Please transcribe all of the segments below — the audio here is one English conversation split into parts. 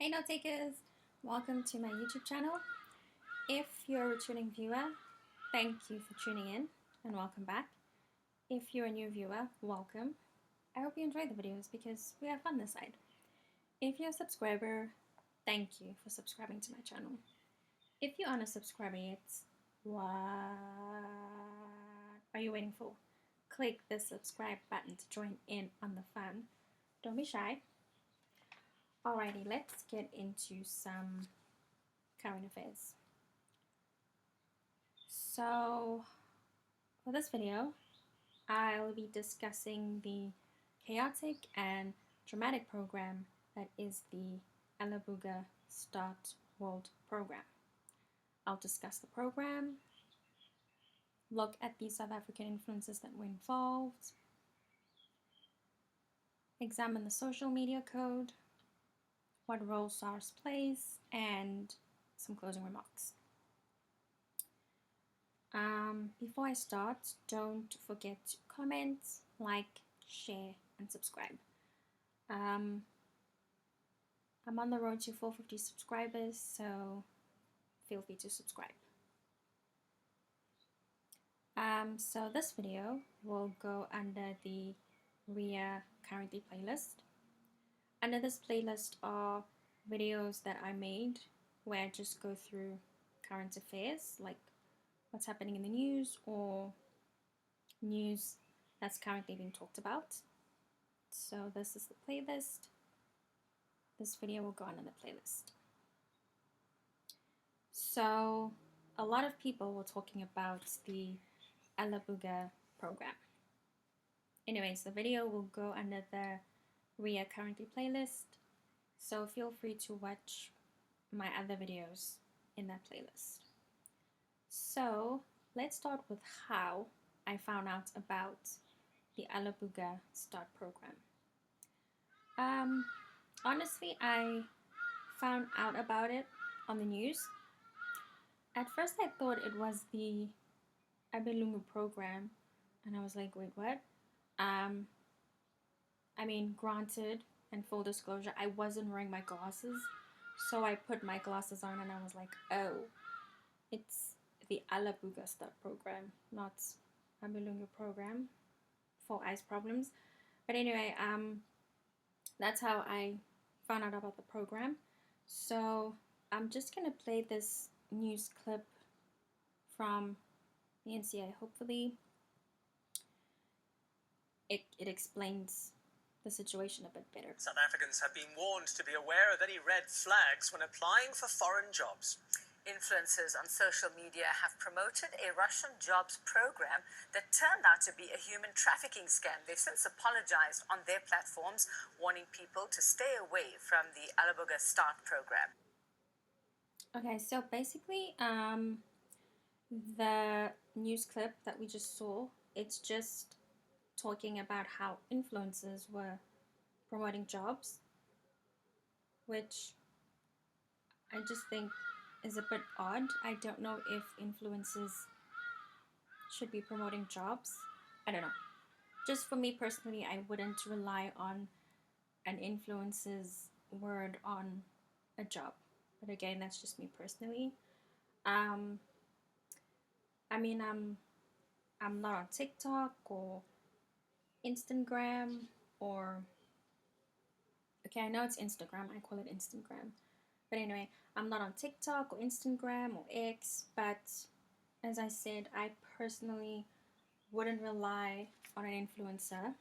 Hey NoteTakers! Welcome to my YouTube channel. If you're a returning viewer, thank you for tuning in and welcome back. If you're a new viewer, welcome. I hope you enjoy the videos because we have fun this side. If you're a subscriber, thank you for subscribing to my channel. If you aren't a subscriber yet, what are you waiting for? Click the subscribe button to join in on the fun. Don't be shy. Alrighty, let's get into some current affairs. So, for this video, I'll be discussing the chaotic and dramatic program that is the Alabuga Start World Program. I'll discuss the program, look at the South African influences that were involved, examine the social media code, what role SARS plays, and some closing remarks. Before I start, don't forget to comment, like, share, and subscribe. I'm on the road to 450 subscribers, so feel free to subscribe. So this video will go under the RIA currently playlist. Under this playlist are videos that I made where I just go through current affairs, like what's happening in the news or news that's currently being talked about. So this is the playlist. This video will go on the playlist. So a lot of people were talking about the Alabuga program. Anyways, the video will go under the RIA currently playlist, so feel free to watch my other videos in that playlist. So let's start with how I found out about the Alabuga Start program. Honestly, I found out about it on the news. At first I thought it was the Alabuga program, and I was like, wait, what? I mean, granted, and full disclosure, I wasn't wearing my glasses, so I put my glasses on and I was like, oh, it's the Alabuga Start program, not Alabuga program for eyes problems. But anyway, that's how I found out about the program. So I'm just gonna play this news clip from the NCA. Hopefully it explains the situation a bit better. South Africans have been warned to be aware of any red flags when applying for foreign jobs. Influencers on social media have promoted a Russian jobs program that turned out to be a human trafficking scam. They've since apologized on their platforms, warning people to stay away from the Alabuga Start program. Okay, so basically, the news clip that we just saw, it's just talking about how influencers were promoting jobs, which I just think is a bit odd. I don't know if influencers should be promoting jobs. I don't know. Just for me personally, I wouldn't rely on an influencer's word on a job. But again, that's just me personally. I mean, I'm not on TikTok or Instagram or, okay, I know it's Instagram, I call it Instagram, but anyway, I'm not on TikTok or Instagram or X, but as I said, I personally wouldn't rely on an influencer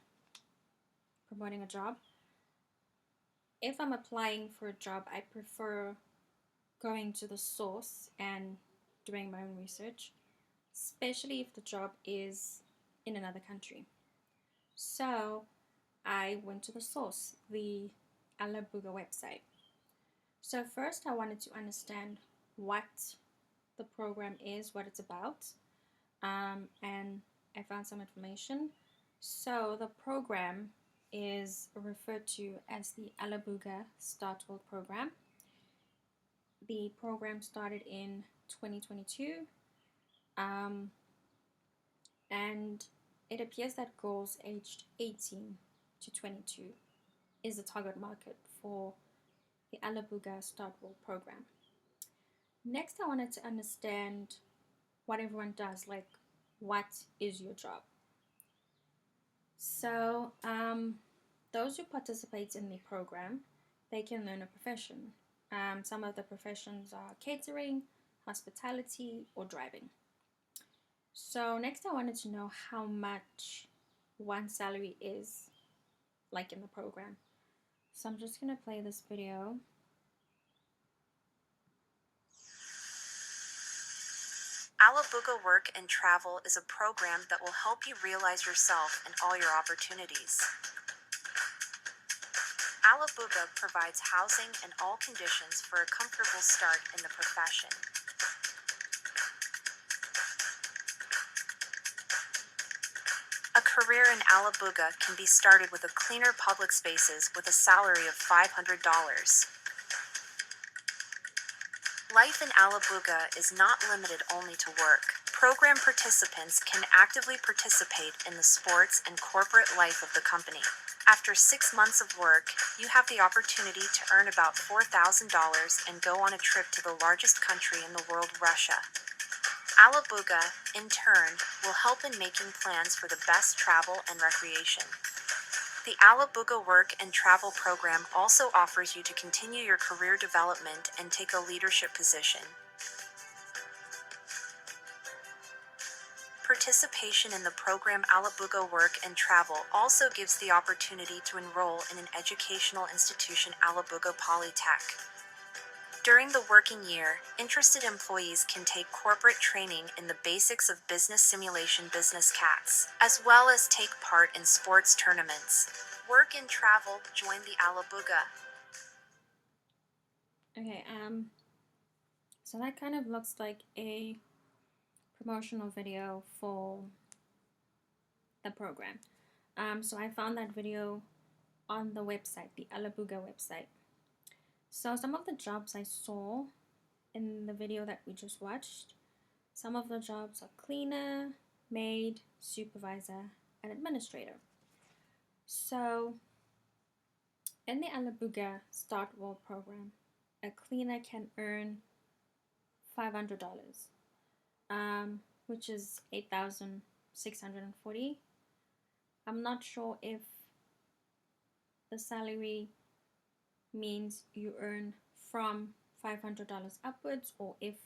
promoting a job. If I'm applying for a job, I prefer going to the source and doing my own research, especially if the job is in another country. So I went to the source, the Alabuga website. So first I wanted to understand what the program is, what it's about, and I found some information. So the program is referred to as the Alabuga Start World program. The program started in 2022, and it appears that girls aged 18 to 22 is the target market for the Alabuga Start World program. Next, I wanted to understand what everyone does, like what is your job? So, those who participate in the program, they can learn a profession. Some of the professions are catering, hospitality, or driving. So next I wanted to know how much one salary is, like in the program. So I'm just going to play this video. Alabuga Work and Travel is a program that will help you realize yourself and all your opportunities. Alabuga provides housing and all conditions for a comfortable start in the profession. A career in Alabuga can be started with a cleaner public spaces with a salary of $500. Life in Alabuga is not limited only to work. Program participants can actively participate in the sports and corporate life of the company. After 6 months of work, you have the opportunity to earn about $4,000 and go on a trip to the largest country in the world, Russia. Alabuga, in turn, will help in making plans for the best travel and recreation. The Alabuga Work and Travel program also offers you to continue your career development and take a leadership position. Participation in the program Alabuga Work and Travel also gives the opportunity to enroll in an educational institution, Alabuga Polytech. During the working year, interested employees can take corporate training in the basics of business simulation business cats, as well as take part in sports tournaments. Work and travel, join the Alabuga. Okay, so that kind of looks like a promotional video for the program. So I found that video on the website, the Alabuga website. So some of the jobs I saw in the video that we just watched, some of the jobs are cleaner, maid, supervisor, and administrator. So in the Alabuga Start World program, a cleaner can earn $500, which is $8,640. I'm not sure if the salary means you earn from $500 upwards or if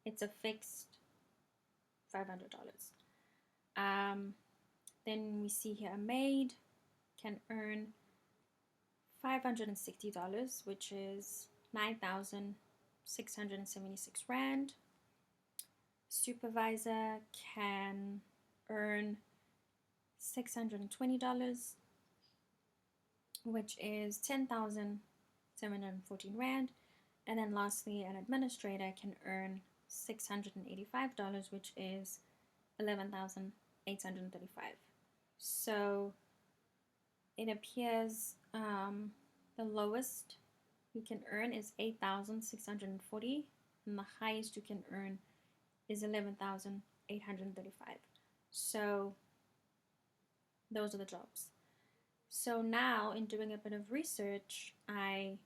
it's a fixed $500. Then we see here a maid can earn $560, which is 9,676 Rand. Supervisor can earn $620, which is 10,714 Rand. And then lastly, an administrator can earn $685, which is 11,835. So it appears the lowest you can earn is 8,640, and the highest you can earn is 11,835. So those are the jobs. So now, in doing a bit of research, I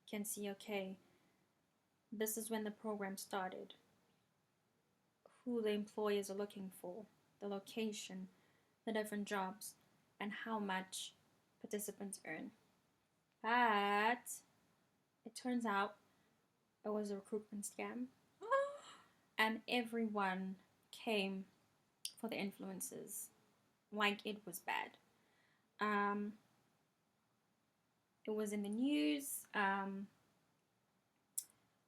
can see, okay, this is when the program started, who the employers are looking for, the location, the different jobs, and how much participants earn. But it turns out it was a recruitment scam, and everyone came for the influencers like it was bad. It was in the news.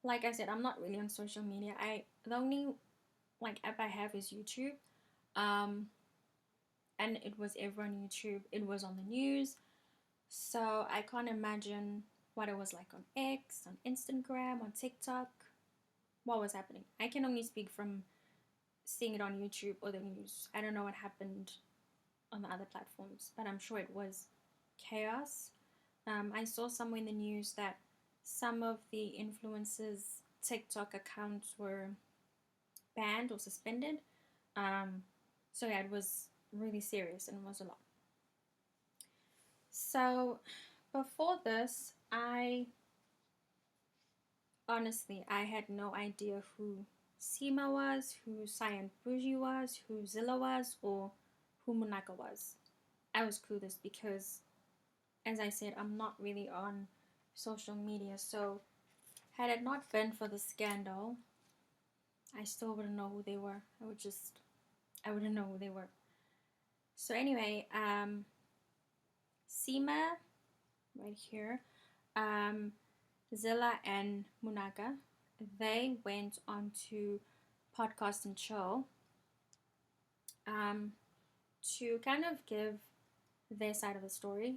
Like I said, I'm not really on social media. The only app I have is YouTube. And it was ever on YouTube. It was on the news. So I can't imagine what it was like on X, on Instagram, on TikTok. What was happening? I can only speak from seeing it on YouTube or the news. I don't know what happened on the other platforms, but I'm sure it was chaos. I saw somewhere in the news that some of the influencers' TikTok accounts were banned or suspended. So yeah, it was really serious and was a lot. So before this, I honestly, I had no idea who Seemah was, who Cyan Bougie was, who Zilla was, or who Munaka was. I was clueless because, as I said, I'm not really on social media, so had it not been for the scandal, I still wouldn't know who they were. I wouldn't know who they were. So anyway, Seemah, right here, Zilla and Munaka, they went on to podcast and show um, to kind of give their side of the story.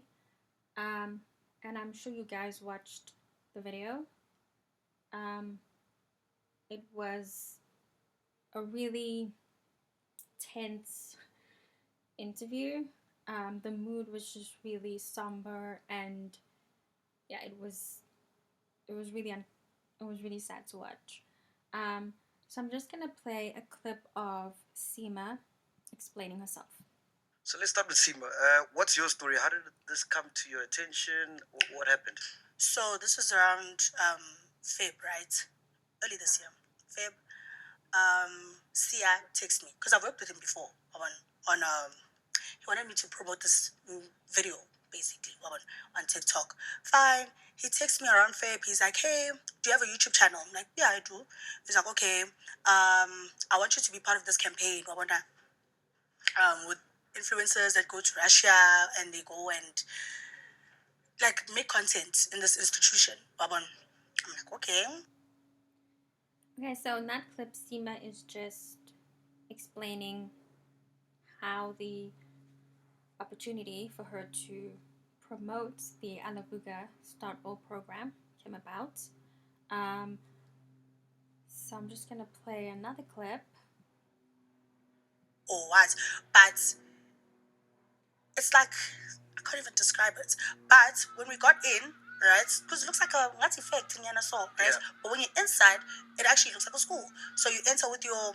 And I'm sure you guys watched the video. It was a really tense interview. The mood was just really somber, and yeah, it was really it was really sad to watch. So I'm just gonna play a clip of Seemah explaining herself. So let's start with Seemah. What's your story? How did this come to your attention? What happened? So this was around Feb, right? Early this year, Feb. Sia texted me because I've worked with him before on he wanted me to promote this video basically on TikTok. Fine. He texted me around Feb. He's like, "Hey, do you have a YouTube channel?" I'm like, "Yeah, I do." He's like, "Okay, I want you to be part of this campaign. With influencers that go to Russia and they go and like make content in this institution." I'm like, "Okay." Okay, so in that clip, Seemah is just explaining how the opportunity for her to promote the Alabuga Start All program came about. So I'm just gonna play another clip. Or what? But it's like I can't even describe it. But when we got in, right, because it looks like a what effect in Yanaso, right? Yeah. But when you're inside, it actually looks like a school. So you enter with your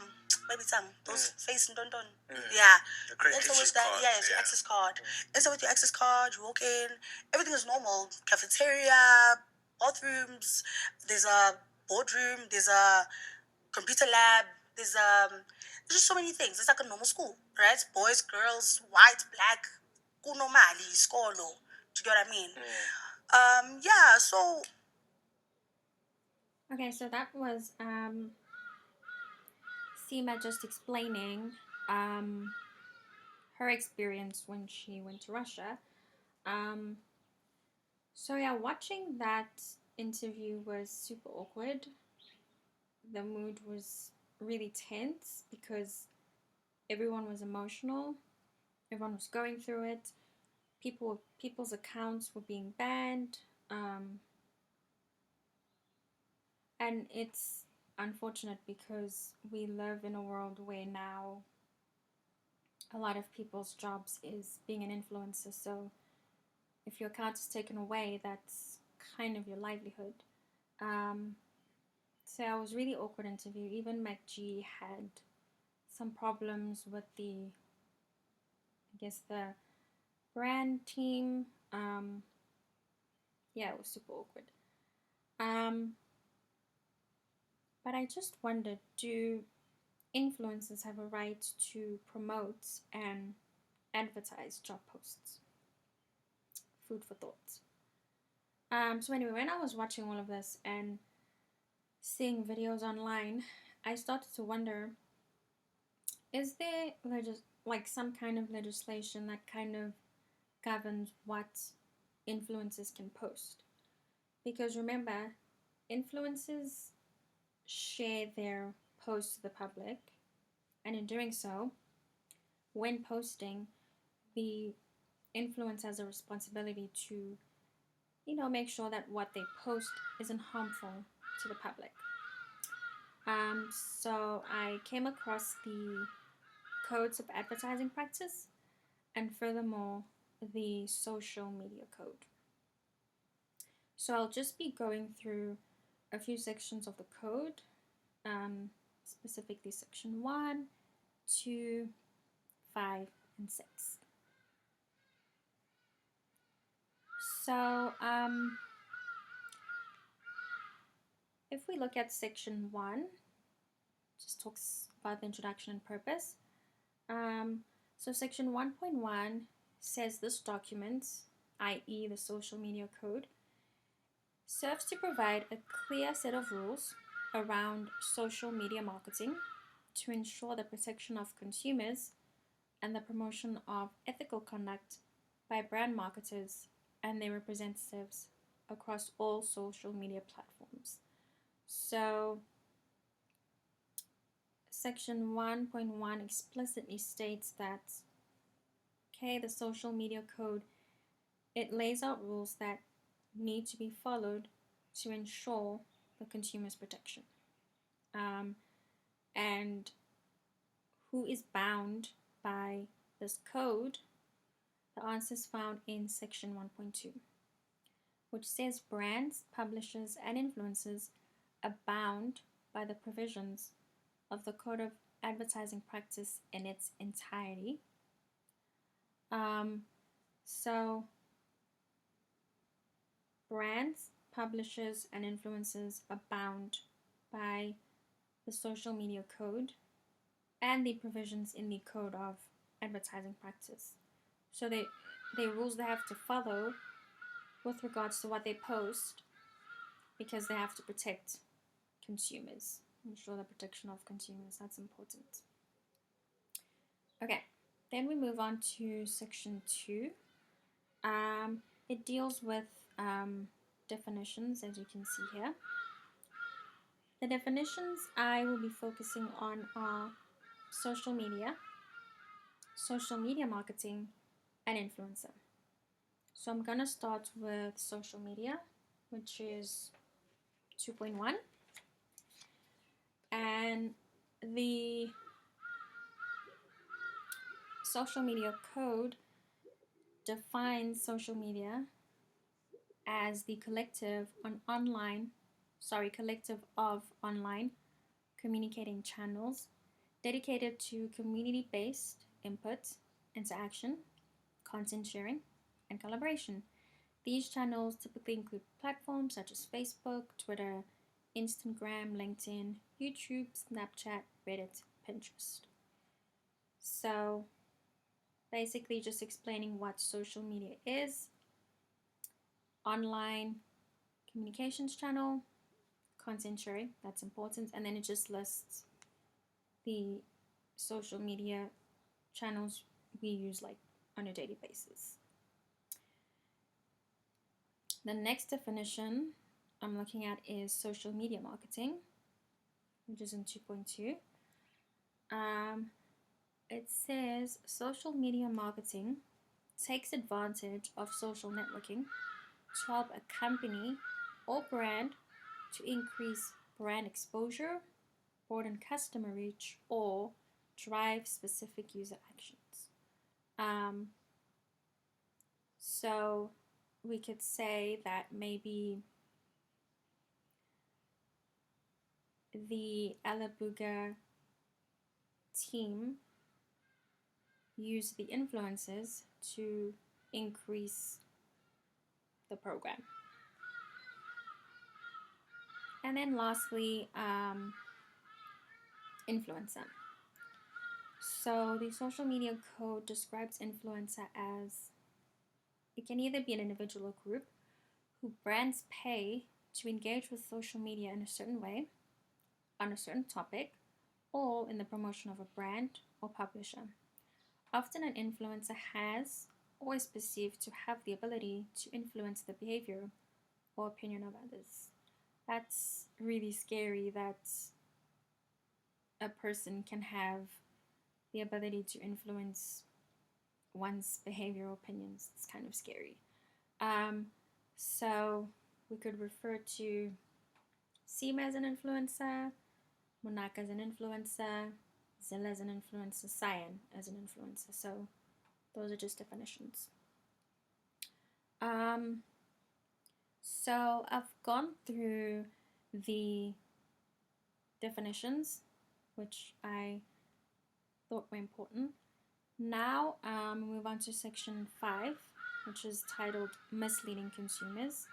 maybe some those face and don. Yeah. The Enter with accreditation that, card, yes, your yeah. access card. Enter with your access card, you walk in, everything is normal. Cafeteria, bathrooms, there's a boardroom, there's a computer lab, there's just so many things. It's like a normal school, right? Boys, girls, white, black, kunomali, skolo. Do you get what I mean? Yeah, so Okay, so that was Seemah just explaining her experience when she went to Russia. So yeah, watching that interview was super awkward. The mood was really tense because everyone was emotional. Everyone was going through it. People's accounts were being banned. And it's unfortunate because we live in a world where now a lot of people's jobs is being an influencer. So if your account is taken away, that's kind of your livelihood. So it was really awkward interview. Even MacG had some problems with the brand team. Yeah, it was super awkward. But I just wondered, do influencers have a right to promote and advertise job posts? Food for thought. So anyway, when I was watching all of this and seeing videos online, I started to wonder, is there like some kind of legislation that kind of governs what influencers can post? Because remember, influencers share their posts to the public, and in doing so, when posting, the influencer has a responsibility to, make sure that what they post isn't harmful to the public. So I came across the codes of advertising practice and furthermore the social media code. So I'll just be going through a few sections of the code, specifically section 1, 2, 5, and 6. So if we look at section 1, just talks about the introduction and purpose. So section 1.1 says this document, i.e. the social media code, serves to provide a clear set of rules around social media marketing to ensure the protection of consumers and the promotion of ethical conduct by brand marketers and their representatives across all social media platforms. So section 1.1 explicitly states that, okay, the social media code, it lays out rules that need to be followed to ensure the consumer's protection. And who is bound by this code? The answer is found in section 1.2, which says brands, publishers, and influencers are bound by the provisions of the Code of Advertising Practice in its entirety. So brands, publishers, and influencers are bound by the social media code and the provisions in the Code of Advertising Practice. So they rules they have to follow with regards to what they post, because they have to protect consumers, ensure the protection of consumers. That's important. Okay, then we move on to section 2. It deals with definitions, as you can see here. The definitions I will be focusing on are social media marketing, and influencer. So I'm going to start with social media, which is 2.1. And the social media code defines social media as the collective of online communicating channels dedicated to community-based input, interaction, content sharing, and collaboration. These channels typically include platforms such as Facebook, Twitter, Instagram, LinkedIn, YouTube, Snapchat, Reddit, Pinterest. So basically just explaining what social media is: online communications channel, content sharing, that's important, and then it just lists the social media channels we use like on a daily basis. The next definition I'm looking at is social media marketing, which is in 2.2. It says social media marketing takes advantage of social networking to help a company or brand to increase brand exposure, broaden customer reach, or drive specific user actions. So we could say that maybe the Alabuga team use the influencers to increase the program. And then lastly, influencer. So the social media code describes influencer as, it can either be an individual or group who brands pay to engage with social media in a certain way, on a certain topic, or in the promotion of a brand or publisher. Often an influencer has or is perceived to have the ability to influence the behavior or opinion of others. That's really scary, that a person can have the ability to influence one's behavior or opinions. It's kind of scary. So we could refer to Seemah as an influencer, Munaka as an influencer, Zilla as an influencer, Cyan as an influencer. So those are just definitions. So I've gone through the definitions, which I thought were important. Now we'll move on to section 5, which is titled Misleading Consumers.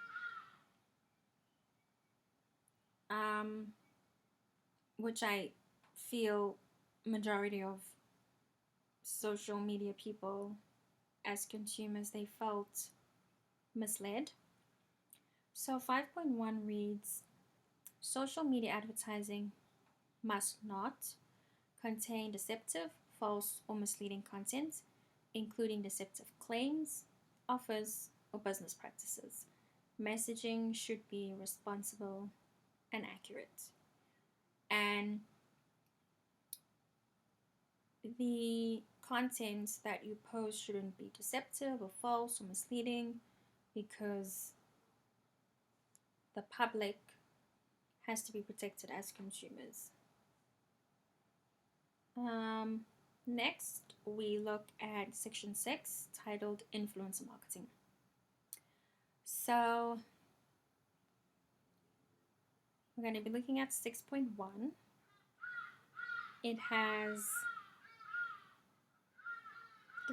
which I feel majority of social media people as consumers, they felt misled. So 5.1 reads, social media advertising must not contain deceptive, false, or misleading content, including deceptive claims, offers, or business practices. Messaging should be responsible and accurate. And the content that you post shouldn't be deceptive or false or misleading, because the public has to be protected as consumers. Next, we look at section 6, titled Influencer Marketing. So we're going to be looking at 6.1. It has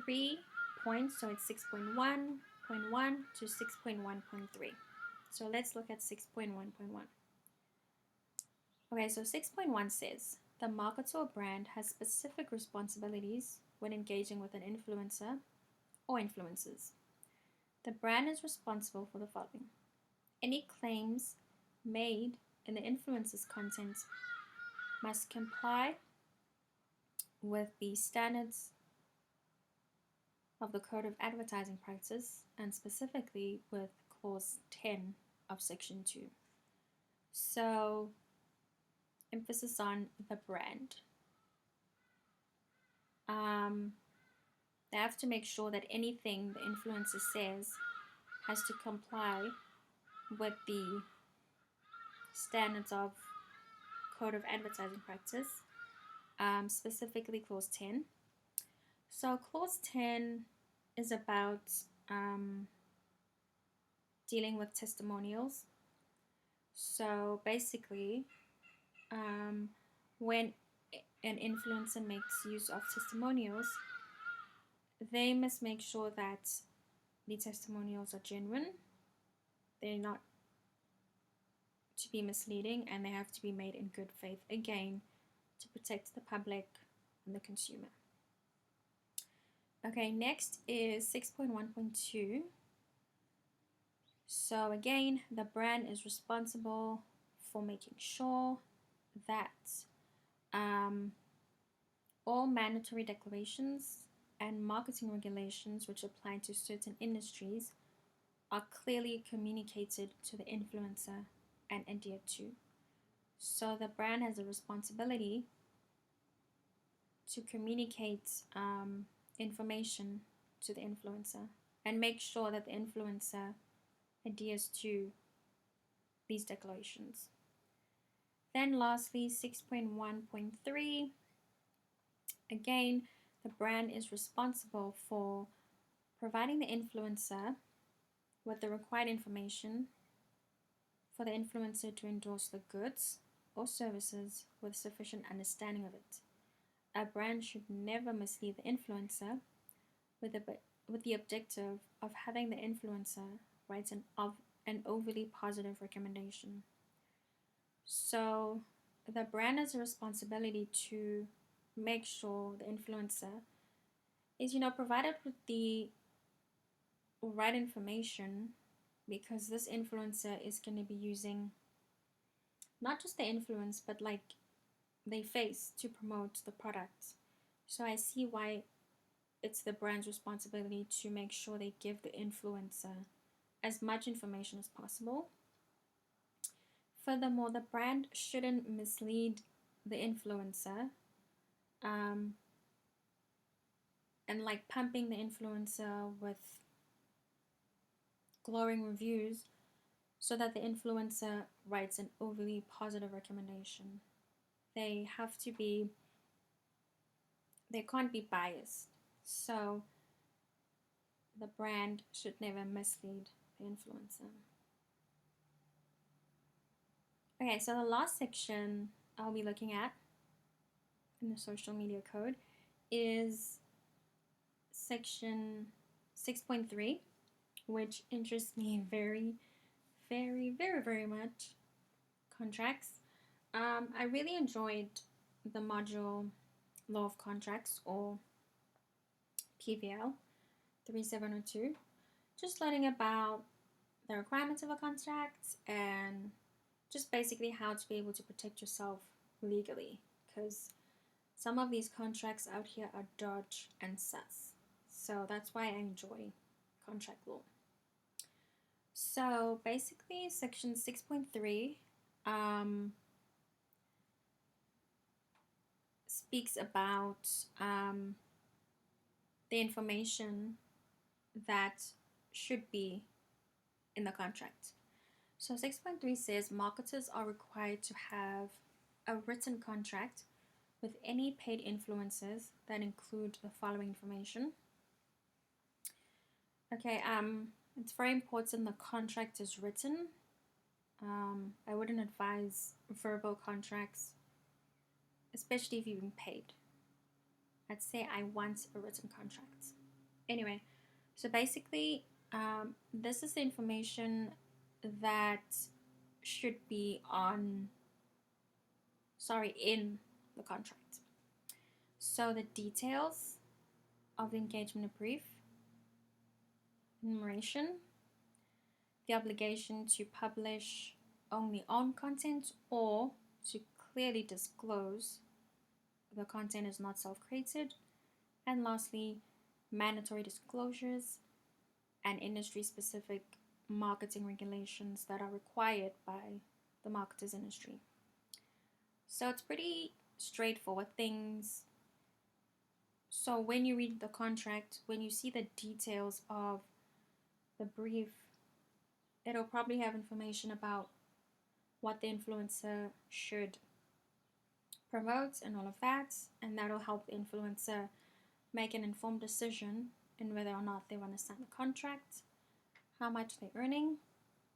3 points, so it's 6.1.1 to 6.1.3. So let's look at 6.1.1. Okay, so 6.1 says, the marketer or brand has specific responsibilities when engaging with an influencer or influencers. The brand is responsible for the following. Any claims made in the influencer's content must comply with the standards of the Code of Advertising Practice, and specifically with Clause 10 of Section 2. So, emphasis on the brand. They have to make sure that anything the influencer says has to comply with the standards of Code of Advertising Practice, specifically Clause 10. So Clause 10 is about dealing with testimonials. So basically, when an influencer makes use of testimonials, they must make sure that the testimonials are genuine, they're not to be misleading, and they have to be made in good faith, again, to protect the public and the consumer. Okay, next is 6.1.2. So again, the brand is responsible for making sure that all mandatory declarations and marketing regulations which apply to certain industries are clearly communicated to the influencer and adhered to. So the brand has a responsibility to communicate information to the influencer and make sure that the influencer adheres to these declarations. Then lastly, 6.1.3, again, the brand is responsible for providing the influencer with the required information for the influencer to endorse the goods or services with sufficient understanding of it. A brand should never mislead the influencer with the objective of having the influencer write an overly positive recommendation. So the brand has a responsibility to make sure the influencer is, provided with the right information, because this influencer is going to be using not just the influence, but like their face to promote the product. So I see why it's the brand's responsibility to make sure they give the influencer as much information as possible. Furthermore, the brand shouldn't mislead the influencer and like pumping the influencer with glowing reviews so that the influencer writes an overly positive recommendation. They can't be biased. So the brand should never mislead the influencer. Okay, so the last section I'll be looking at in the social media code is section 6.3, which interests me very, very, very, very much. Contracts. I really enjoyed the module Law of Contracts, or PVL 3702, just learning about the requirements of a contract and just basically how to be able to protect yourself legally, because some of these contracts out here are dodge and sus. So that's why I enjoy contract law. So basically, section 6.3 speaks about the information that should be in the contract. So 6.3 says marketers are required to have a written contract with any paid influencers that include the following information. Okay, it's very important the contract is written. I wouldn't advise verbal contracts, especially if you've been paid. I'd say I want a written contract. Anyway, so basically, this is the information that should be in the contract. So the details of the engagement brief, enumeration, the obligation to publish only on content or to clearly disclose the content is not self-created, and lastly, mandatory disclosures and industry-specific marketing regulations that are required by the marketers industry. So it's pretty straightforward things. So when you read the contract, when you see the details of the brief, it'll probably have information about what the influencer should promote and all of that, and that'll help the influencer make an informed decision in whether or not they want to sign the contract, how much they're earning,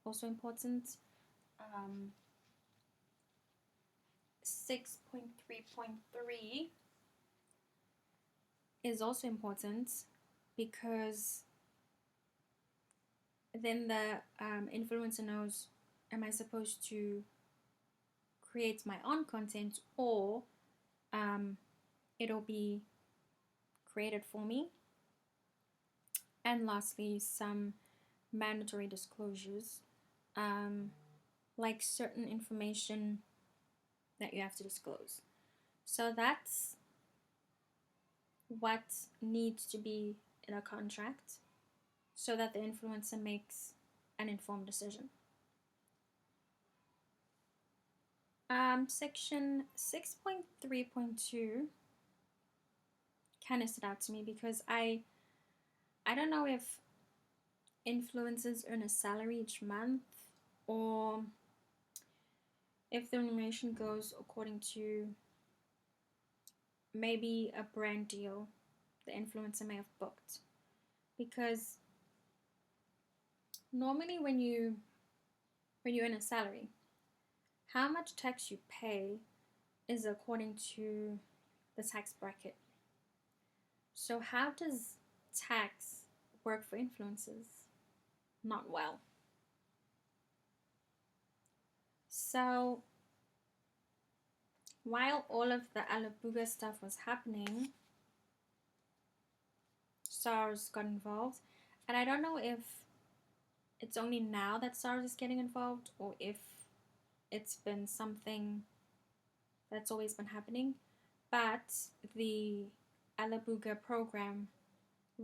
also important. 6.3.3 is also important because then the influencer knows, am I supposed to create my own content, or it'll be created for me. And lastly, some mandatory disclosures, like certain information that you have to disclose. So that's what needs to be in a contract so that the influencer makes an informed decision. Section 6.3.2 kind of stood out to me because I don't know if influencers earn a salary each month or if the remuneration goes according to maybe a brand deal the influencer may have booked. Because normally when you earn a salary, how much tax you pay is according to the tax bracket. So how does tax work for influencers? Not well. So while all of the Alabuga stuff was happening, SARS got involved, and I don't know if it's only now that SARS is getting involved or if it's been something that's always been happening, but the Alabuga program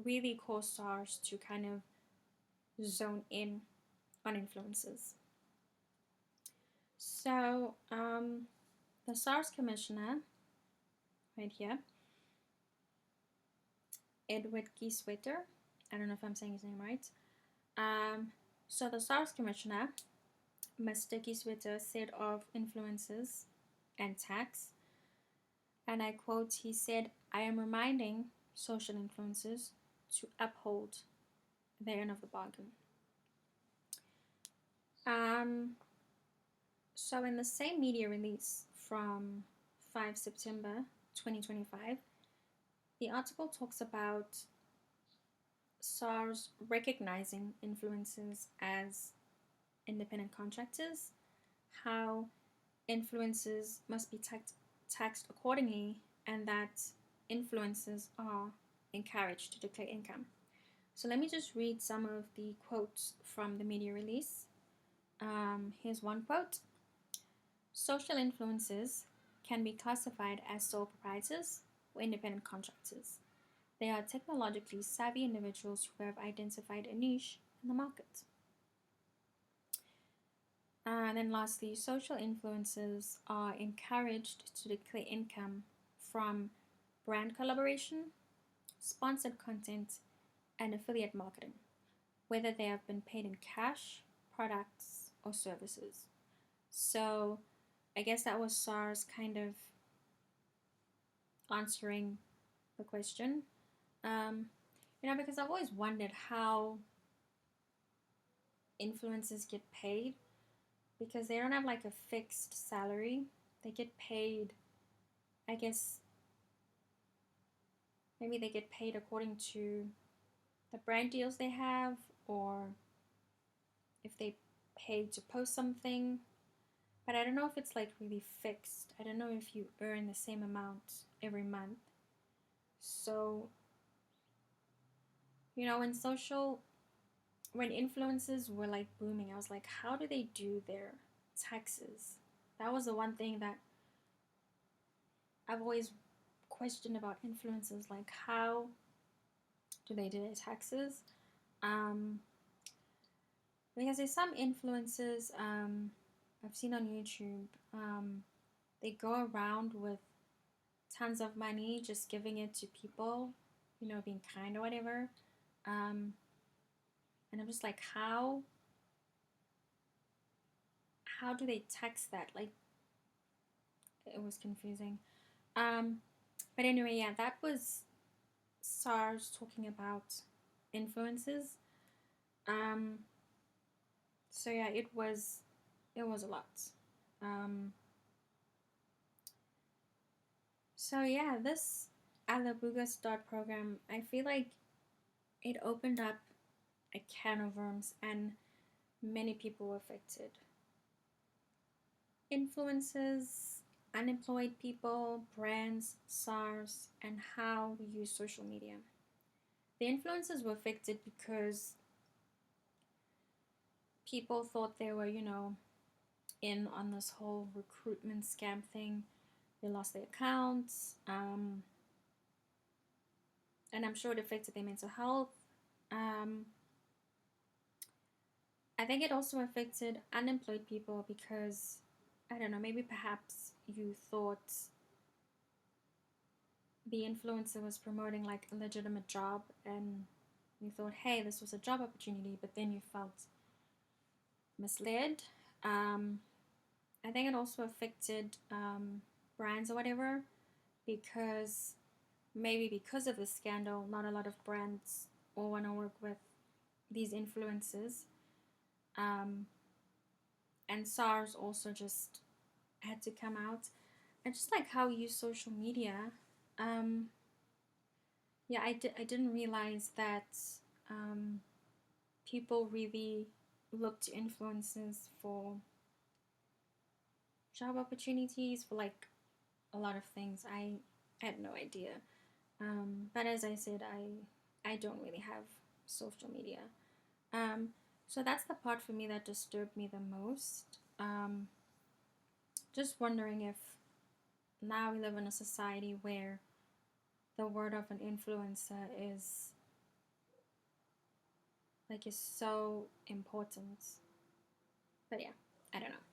really caused SARS to kind of zone in on influencers. So the SARS commissioner, right here, Edward Kieswetter, I don't know if I'm saying his name right. So the SARS commissioner, Mr. Kieswetter, said of influencers and tax, and I quote, he said, "I am reminding social influencers to uphold their end of the bargain." So in the same media release from 5 September 2025, the article talks about SARS recognizing influencers as independent contractors, how influencers must be taxed accordingly, and that influencers are encouraged to declare income. So let me just read some of the quotes from the media release. Here's one quote. Social influencers can be classified as sole proprietors or independent contractors. They are technologically savvy individuals who have identified a niche in the market. And then lastly, social influencers are encouraged to declare income from brand collaboration, sponsored content, and affiliate marketing, whether they have been paid in cash, products, or services. So I guess that was SARS kind of answering the question. Because I've always wondered how influencers get paid, because they don't have like a fixed salary. They get paid, I guess, maybe they get paid according to the brand deals they have, or if they pay to post something. But I don't know if it's like really fixed. I don't know if you earn the same amount every month. So, when influencers were like booming, I was like, how do they do their taxes? That was the one thing that I've always questioned about influencers, like how do they do their taxes? Because there's some influencers I've seen on YouTube, they go around with tons of money, just giving it to people, being kind or whatever. And I'm just like, how do they tax that? Like, it was confusing. But anyway, yeah, that was SARS talking about influences. So yeah, it was a lot. So yeah, this Alabuga Start program, I feel like it opened up a can of worms, and many people were affected. Influencers, unemployed people, brands, SARS, and how we use social media. The influencers were affected because people thought they were, in on this whole recruitment scam thing. They lost their accounts, and I'm sure it affected their mental health. I think it also affected unemployed people because, I don't know, maybe perhaps you thought the influencer was promoting like a legitimate job, and you thought, hey, this was a job opportunity, but then you felt misled. I think it also affected brands or whatever, because maybe because of the scandal, not a lot of brands all want to work with these influencers. And SARS also just had to come out. And just like how we use social media, yeah, I didn't realize that people really look to influencers for job opportunities, for like a lot of things. I had no idea. But as I said, I don't really have social media. So that's the part for me that disturbed me the most. Just wondering if now we live in a society where the word of an influencer is so important. But yeah, I don't know.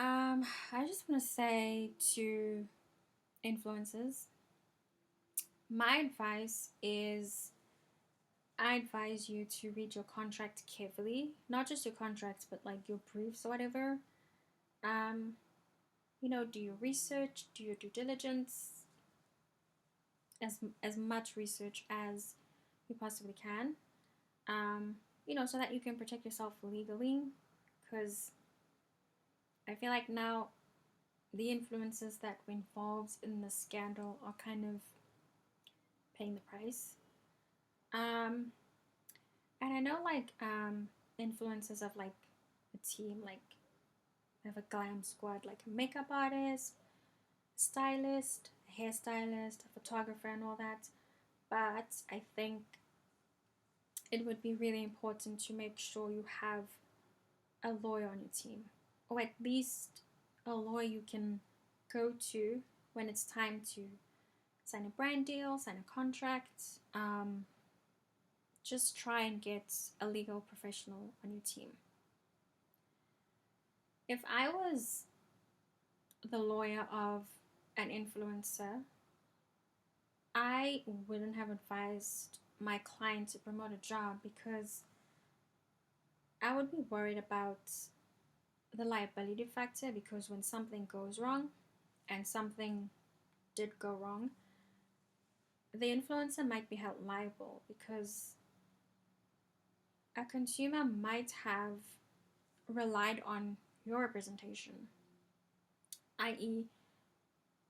I just want to say to influencers, my advice is, I advise you to read your contract carefully. Not just your contracts, but like your briefs or whatever. Do your research, do your due diligence, as much research as you possibly can. So that you can protect yourself legally. Because I feel like now the influencers that were involved in the scandal are kind of paying the price. And I know influencers of like a team, like We have a glam squad like a makeup artist, stylist, a hairstylist, a photographer, and all that. But I think it would be really important to make sure you have a lawyer on your team, or at least a lawyer you can go to when it's time to sign a brand deal, sign a contract. Just try and get a legal professional on your team. If I was the lawyer of an influencer, I wouldn't have advised my client to promote a job because I would be worried about the liability factor, because when something goes wrong, and something did go wrong, the influencer might be held liable because a consumer might have relied on your representation, i.e.,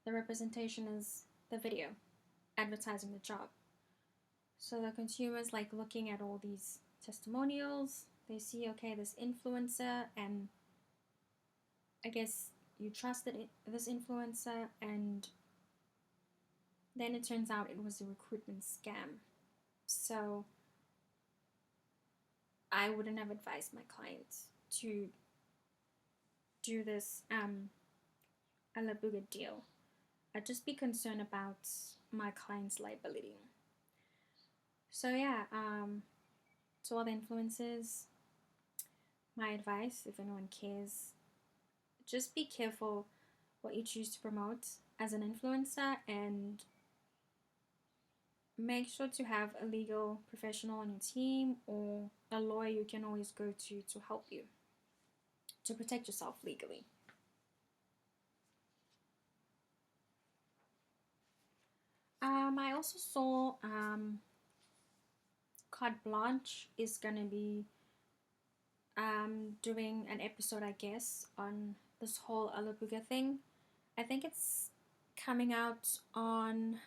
the representation is the video advertising the job. So the consumer's like looking at all these testimonials, they see, okay, this influencer, and I guess you trusted this influencer, and then it turns out it was a recruitment scam. So I wouldn't have advised my clients to do this Alabuga deal. I'd just be concerned about my client's liability. So yeah, to all the influencers, my advice, if anyone cares, just be careful what you choose to promote as an influencer, and make sure to have a legal professional on your team or a lawyer you can always go to help you to protect yourself legally. I also saw Carte Blanche is gonna be doing an episode, I guess, on this whole Alabuga thing. I think it's coming out on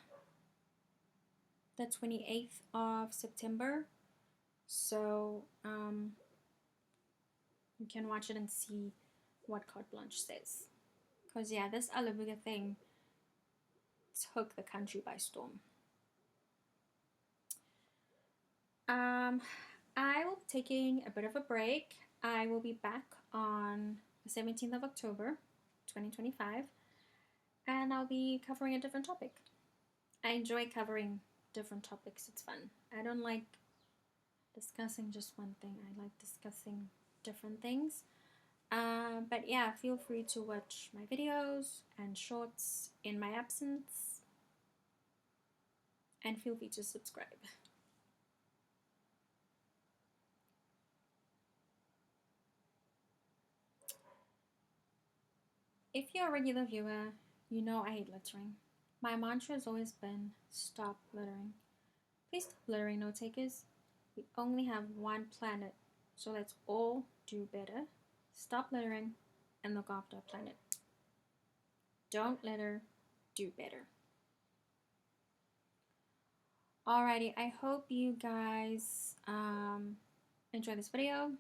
the 28th of September. So you can watch it and see what Carte Blanche says. Because yeah, this Alabuga thing took the country by storm. I will be taking a bit of a break. I will be back on the 17th of October, 2025, and I'll be covering a different topic. I enjoy covering different topics. It's fun. I don't like discussing just one thing. I like discussing different things. But yeah, feel free to watch my videos and shorts in my absence, and feel free to subscribe. If you're a regular viewer, you know I hate littering. My mantra has always been stop littering. Please stop littering, NoteTakers. We only have one planet, so let's all do better. Stop littering and look after our planet. Don't litter, do better. Alrighty, I hope you guys enjoy this video.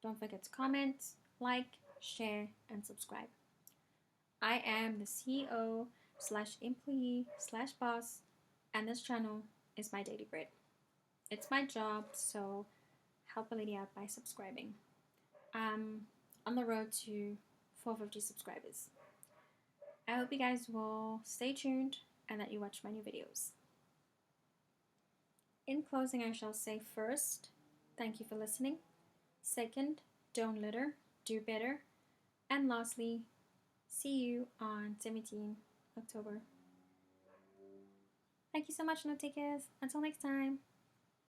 Don't forget to comment, like, share, and subscribe. I am the CEO/employee/boss, and this channel is my daily bread. It's my job, so help a lady out by subscribing. I'm on the road to 450 subscribers. I hope you guys will stay tuned and that you watch my new videos. In closing, I shall say first, thank you for listening. Second, don't litter, do better. And lastly, see you on 17 October. Thank you so much, NoteTakers. Until next time.